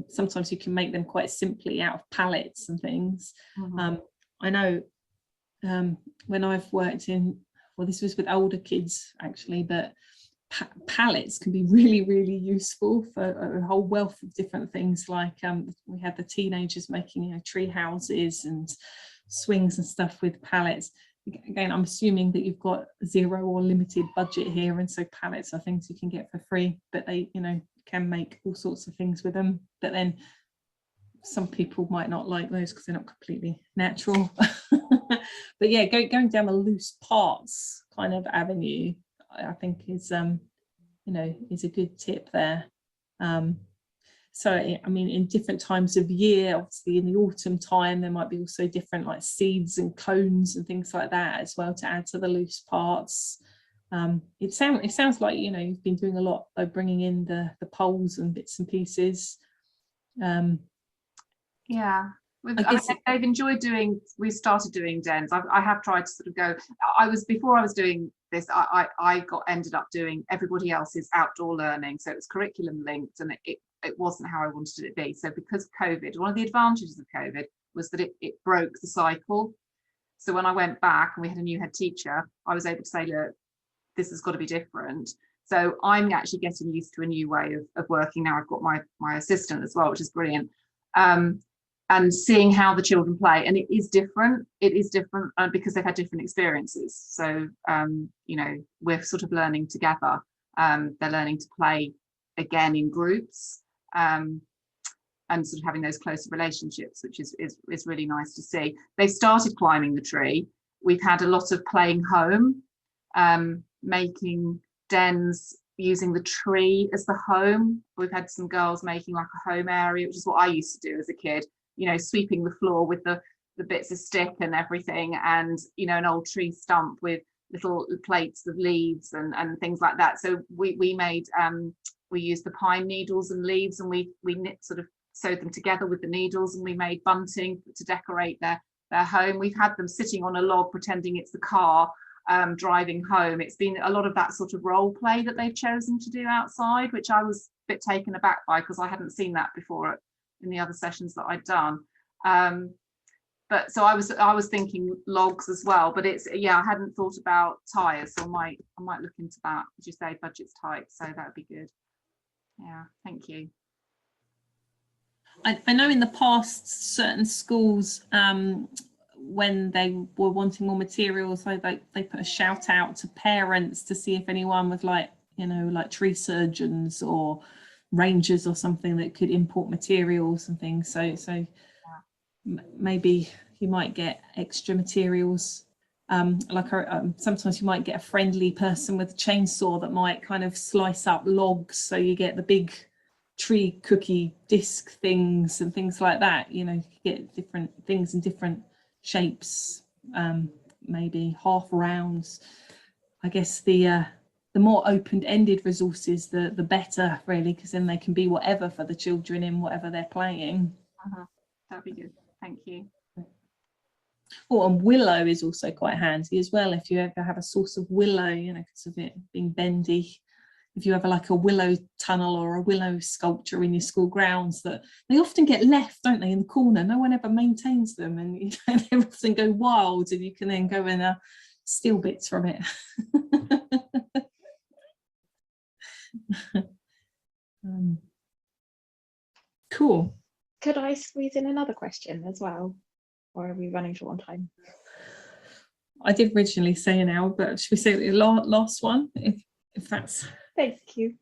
Sometimes you can make them quite simply out of pallets and things. Mm-hmm. I know when I've worked in, well, this was with older kids actually, but pallets can be really, really useful for a whole wealth of different things. Like we had the teenagers making, tree houses and swings and stuff with pallets. Again, I'm assuming that you've got zero or limited budget here, and so pallets are things you can get for free, but they, can make all sorts of things with them. But then some people might not like those because they're not completely natural. But yeah, going down the loose parts kind of avenue, I think is is a good tip there. So in different times of year, obviously in the autumn time there might be also different like seeds and cones and things like that as well to add to the loose parts. It sounds like you've been doing a lot by bringing in the poles and bits and pieces. Yeah, they've enjoyed doing. We started doing dens. I have tried to sort of go. Before I was doing this, I ended up doing everybody else's outdoor learning, so it was curriculum linked, and it wasn't how I wanted it to be. So because of COVID, one of the advantages of COVID was that it broke the cycle. So when I went back and we had a new head teacher, I was able to say, look, this has got to be different. So I'm actually getting used to a new way of working now. I've got my assistant as well, which is brilliant. and seeing how the children play. And it is different because they've had different experiences. So you know, we're sort of learning together. They're learning to play again in groups, and sort of having those closer relationships, which is really nice to see. They started climbing the tree. We've had a lot of playing home, making dens using the tree as the home. We've had some girls making like a home area, which is what I used to do as a kid, you know, sweeping the floor with the bits of stick and everything, and, you know, an old tree stump with little plates of leaves and things like that. So we made, we used the pine needles and leaves, and we knit, sort of sewed them together with the needles, and we made bunting to decorate their home. We've had them sitting on a log pretending it's the car driving home. It's been a lot of that sort of role play that they've chosen to do outside, which I was a bit taken aback by, because I hadn't seen that before in the other sessions that I'd done. But so I was thinking logs as well, but it's, yeah, I hadn't thought about tyres, so I might look into that. As you say, budget's tight, so that would be good. Yeah, thank you. I know in the past certain schools, when they were wanting more materials, they put a shout out to parents to see if anyone was like, you know, like tree surgeons or rangers or something that could import materials and things. So maybe you might get extra materials. Sometimes you might get a friendly person with a chainsaw that might kind of slice up logs, so you get the big tree cookie disc things and things like that. You know, you get different things in different shapes, maybe half rounds. I guess the more open-ended resources, the better, really, because then they can be whatever for the children in whatever they're playing. That'd be good. Thank you. Oh, and willow is also quite handy as well, if you ever have a source of willow, you know, because of it being bendy. If you have like a willow tunnel or a willow sculpture in your school grounds, that they often get left, don't they, in the corner. No one ever maintains them, and you know, they often go wild, and you can then go and steal bits from it. Cool. Could I squeeze in another question as well, or are we running short on time? I did originally say an hour, but should we say the last one, if that's... Thank you.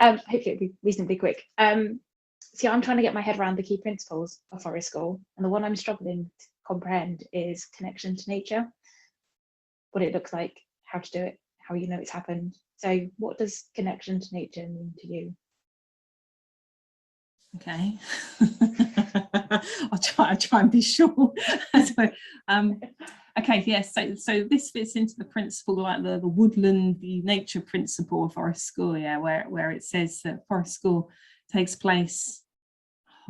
Hopefully it'll be reasonably quick. See, I'm trying to get my head around the key principles of forest school, and the one I'm struggling to comprehend is connection to nature, what it looks like, how to do it, how you know it's happened. So what does connection to nature mean to you? Okay. I'll try and be sure. Okay, yes, so this fits into the principle, like the woodland, the nature principle of forest school, yeah, where it says that forest school takes place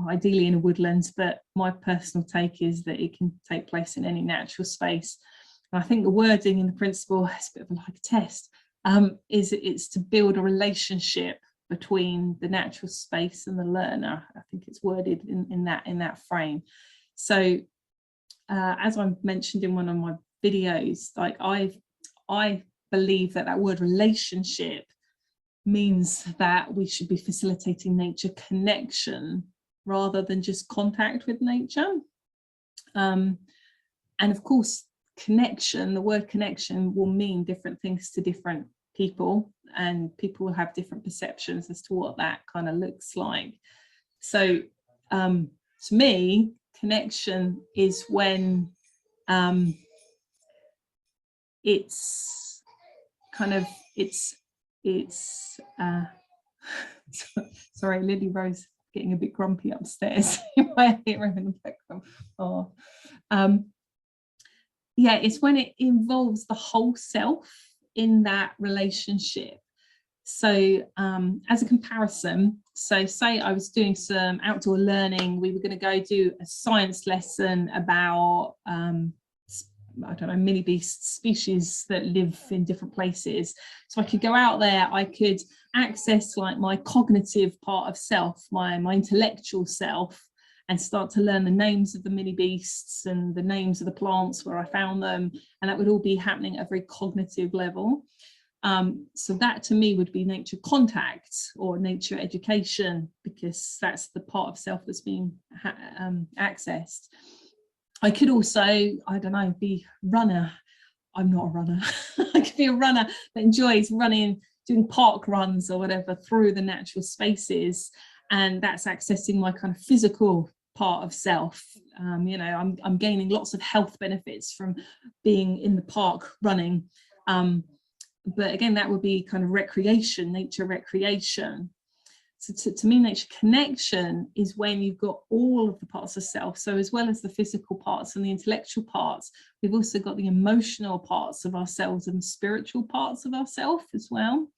ideally in a woodland, but my personal take is that it can take place in any natural space. And I think the wording in the principle is a bit of like a test, it's to build a relationship between the natural space and the learner. I think it's worded in that frame. So as I mentioned in one of my videos, like I believe that word relationship means that we should be facilitating nature connection rather than just contact with nature. And of course, connection, the word connection will mean different things to different people, and people will have different perceptions as to what that kind of looks like. So to me, connection is when it's kind of sorry, Lily-Roe's getting a bit grumpy upstairs. You might hear her in the background. Oh. Yeah, it's when it involves the whole self in that relationship. So as a comparison, so say I was doing some outdoor learning, we were going to go do a science lesson about I don't know, mini beast species that live in different places. So I could go out there, I could access like my cognitive part of self, my intellectual self, and start to learn the names of the mini beasts and the names of the plants where I found them, and that would all be happening at a very cognitive level. So that to me would be nature contact or nature education, because that's the part of self that's being accessed. I could also, I don't know, be runner. I'm not a runner. I could be a runner that enjoys running, doing park runs or whatever through the natural spaces, and that's accessing my kind of physical part of self. You know, I'm gaining lots of health benefits from being in the park running. But again, that would be kind of recreation, nature recreation. So to me, nature connection is when you've got all of the parts of self. So as well as the physical parts and the intellectual parts, we've also got the emotional parts of ourselves and spiritual parts of ourselves as well.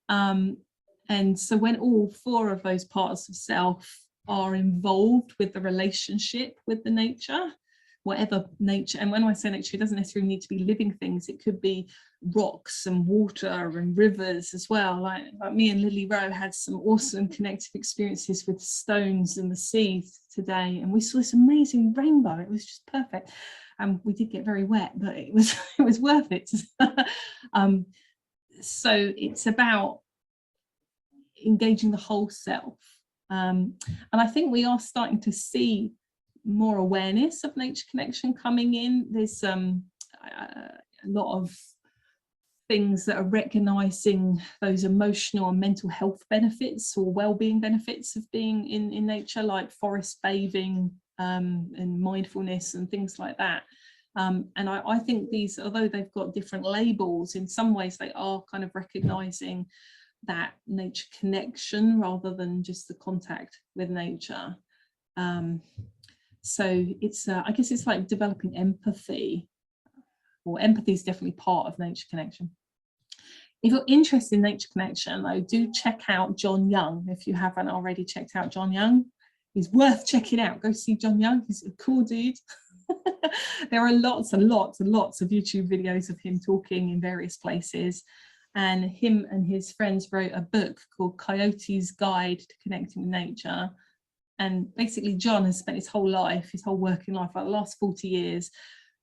And so when all four of those parts of self are involved with the relationship with the nature, whatever nature, and when I say nature, it doesn't necessarily need to be living things. It could be rocks and water and rivers as well. Like me and Lily-Roe had some awesome connective experiences with stones and the sea today, and we saw this amazing rainbow. It was just perfect. We did get very wet, but it was worth it. So it's about engaging the whole self, and I think we are starting to see more awareness of nature connection coming in. There's a lot of things that are recognizing those emotional and mental health benefits or well-being benefits of being in nature, like forest bathing and mindfulness and things like that. And I think these, although they've got different labels, in some ways they are kind of recognizing that nature connection rather than just the contact with nature. So it's, I guess it's like developing empathy, or empathy is definitely part of nature connection. If you're interested in nature connection, though, do check out John Young. If you haven't already checked out John Young, he's worth checking out. Go see John Young, he's a cool dude. There are lots and lots and lots of YouTube videos of him talking in various places. And him and his friends wrote a book called Coyote's Guide to Connecting with Nature. And basically John has spent his whole life, his whole working life, like the last 40 years,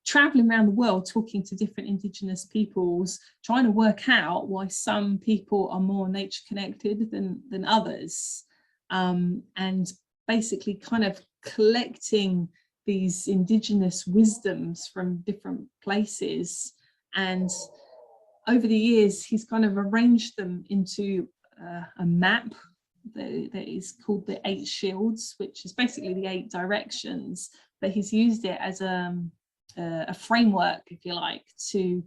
traveling around the world talking to different indigenous peoples, trying to work out why some people are more nature connected than others, and basically kind of collecting these indigenous wisdoms from different places. And over the years, he's kind of arranged them into a map that is called the 8 Shields, which is basically the 8 directions, but he's used it as a framework, if you like, to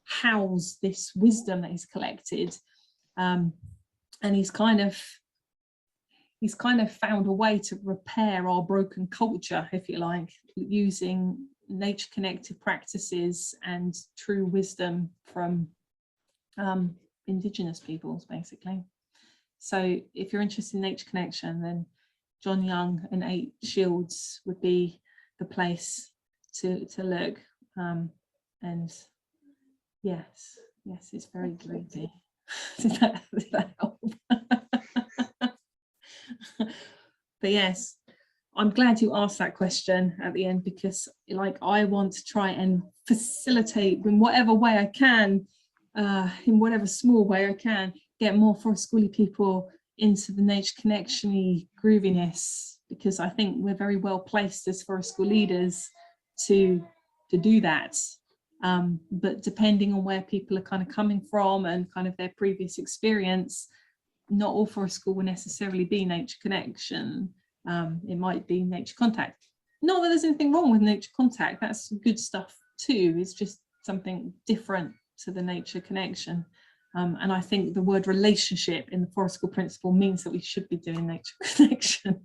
house this wisdom that he's collected. And he's kind of found a way to repair our broken culture, if you like, using nature connected practices and true wisdom from indigenous peoples, basically. So if you're interested in nature connection, then John Young and 8 Shields would be the place to look. And yes, it's very greedy. Does that help? But yes, I'm glad you asked that question at the end, because like I want to try and facilitate in whatever way I can, in whatever small way I can, get more forest schooly people into the nature connection-y grooviness, because I think we're very well placed as forest school leaders to do that. But depending on where people are kind of coming from and kind of their previous experience, not all forest school will necessarily be nature connection. It might be nature contact. Not that there's anything wrong with nature contact, that's good stuff too. It's just something different to the nature connection. And I think the word relationship in the forest school principle means that we should be doing nature connection.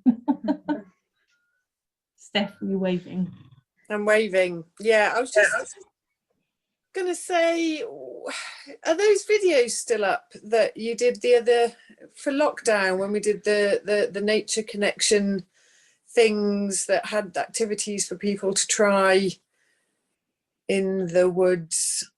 Steph, are you waving? I'm waving. Yeah, I was just going to say, are those videos still up that you did the other for lockdown when we did the nature connection things that had activities for people to try in the woods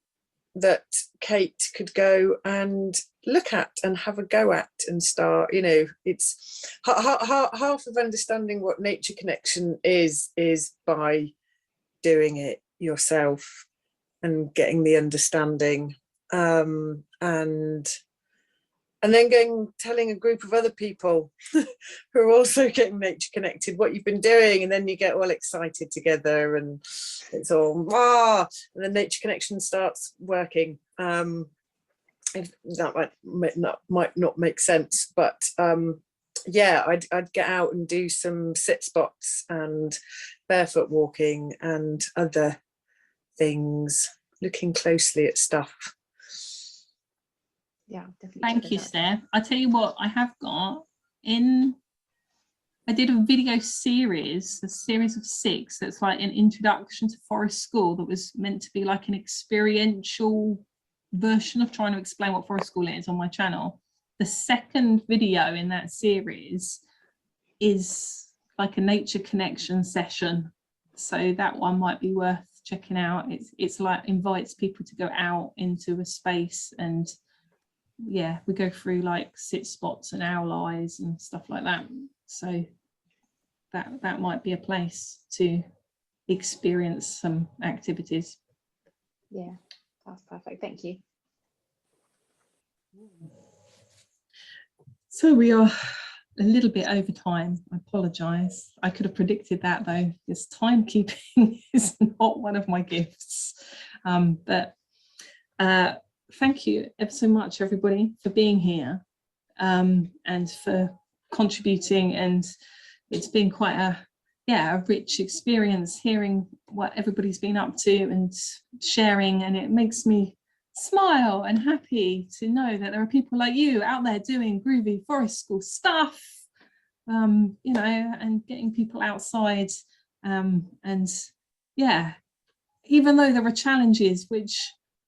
that Kate could go and look at and have a go at and start, you know, it's half of understanding what nature connection is by doing it yourself and getting the understanding. and then telling a group of other people who are also getting nature connected what you've been doing, and then you get all excited together, and it's all and then nature connection starts working. If that might not make sense, but yeah, I'd get out and do some sit spots and barefoot walking and other things, looking closely at stuff. Yeah, definitely. Thank you, Steph. I tell you what, I have got in. I did a video series, a series of 6. That's like an introduction to forest school. That was meant to be like an experiential version of trying to explain what forest school is on my channel. The second video in that series is like a nature connection session, so that one might be worth checking out. It's like invites people to go out into a space, and yeah, we go through like sit spots and owl eyes and stuff like that. So that might be a place to experience some activities. Yeah, that's perfect. Thank you. So we are a little bit over time. I apologise. I could have predicted that though, because timekeeping is not one of my gifts. But thank you ever so much, everybody, for being here and for contributing. And it's been quite a rich experience hearing what everybody's been up to and sharing, and it makes me smile and happy to know that there are people like you out there doing groovy forest school stuff, you know, and getting people outside, and yeah, even though there are challenges, which,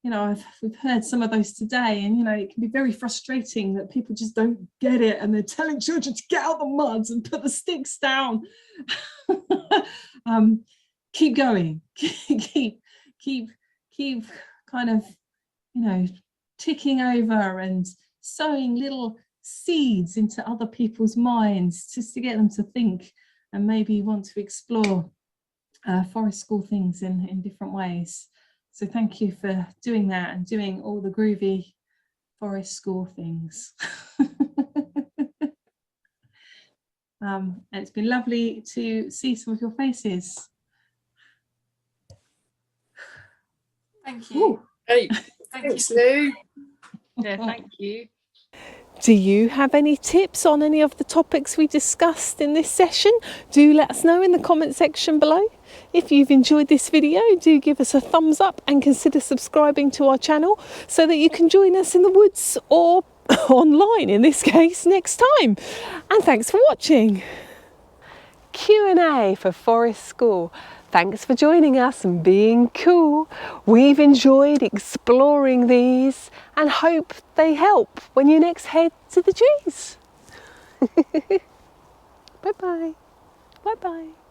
you know, we've heard some of those today, and you know, it can be very frustrating that people just don't get it, and they're telling children to get out the muds and put the sticks down. Keep going, keep kind of, you know, ticking over and sowing little seeds into other people's minds, just to get them to think and maybe want to explore forest school things in different ways. So thank you for doing that and doing all the groovy forest school things. It's been lovely to see some of your faces. Thank you. Hey, thanks, Lou. Yeah, thank you. Do you have any tips on any of the topics we discussed in this session? Do let us know in the comment section below. If you've enjoyed this video, do give us a thumbs up and consider subscribing to our channel so that you can join us in the woods or online, in this case, next time. And thanks for watching. Q&A for Forest School. Thanks for joining us and being cool. We've enjoyed exploring these and hope they help when you next head to the trees. Bye-bye. Bye-bye.